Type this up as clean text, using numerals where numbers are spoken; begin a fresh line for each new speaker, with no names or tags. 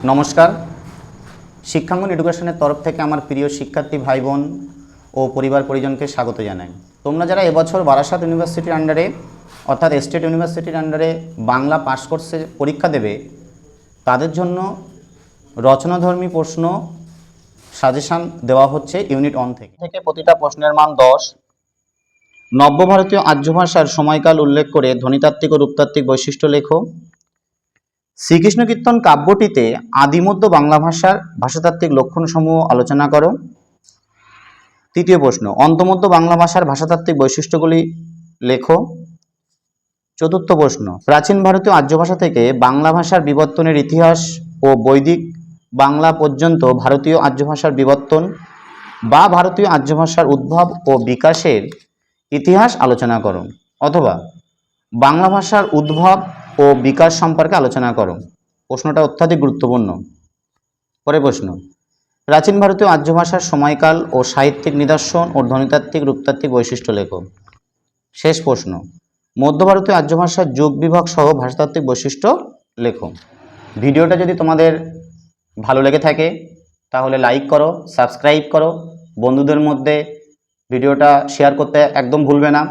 নমস্কার। শিক্ষাঙ্গন এডুকেশনের তরফ থেকে আমার প্রিয় শিক্ষার্থী ভাই বোন ও পরিবার পরিজনকে স্বাগত জানাই। তোমরা যারা এবছর বারাসাত ইউনিভার্সিটির আন্ডারে অর্থাৎ স্টেট ইউনিভার্সিটির আন্ডারে বাংলা পাস কোর্সে পরীক্ষা দেবে, তাদের জন্য রচনাধর্মী প্রশ্ন সাজেশান দেওয়া হচ্ছে ইউনিট 1 থেকে প্রতিটা প্রশ্নের মান 10। নব্যভারতীয় আর্য ভাষার সময়কাল উল্লেখ করে ধ্বনিতাত্ত্বিক ও রূপতাত্ত্বিক বৈশিষ্ট্য লেখো। শ্রীকৃষ্ণ কীর্তন কাব্যটিতে আদিমধ্য বাংলা ভাষার ভাষাতাত্ত্বিক লক্ষণসমূহ আলোচনা করো। তৃতীয় প্রশ্ন, অন্তমধ্য বাংলা ভাষার ভাষাতাত্ত্বিক বৈশিষ্ট্যগুলি লেখো। চতুর্থ প্রশ্ন, প্রাচীন ভারতীয় আর্য ভাষা থেকে বাংলা ভাষার বিবর্তনের ইতিহাস ও বৈদিক বাংলা পর্যন্ত ভারতীয় আর্য ভাষার বিবর্তন বা ভারতীয় আর্য ভাষার উদ্ভব ও বিকাশের ইতিহাস আলোচনা করো, অথবা বাংলা ভাষার উদ্ভব ও বিকাশ সম্পর্কে আলোচনা করো। প্রশ্নটা অত্যাধিক গুরুত্বপূর্ণ। পরের প্রশ্ন, প্রাচীন ভারতীয় আর্য ভাষার সময়কাল ও সাহিত্যিক নিদর্শন ও ধ্বনিতাত্ত্বিক রূপতাত্ত্বিক বৈশিষ্ট্য লেখো। শেষ প্রশ্ন, মধ্য ভারতীয় আর্য ভাষার যুগ বিভাগ সহ ভাষাতাত্ত্বিক বৈশিষ্ট্য লেখো। ভিডিওটা যদি তোমাদের ভালো লেগে থাকে তাহলে লাইক করো, সাবস্ক্রাইব করো, বন্ধুদের মধ্যে ভিডিওটা শেয়ার করতে একদম ভুলবে না।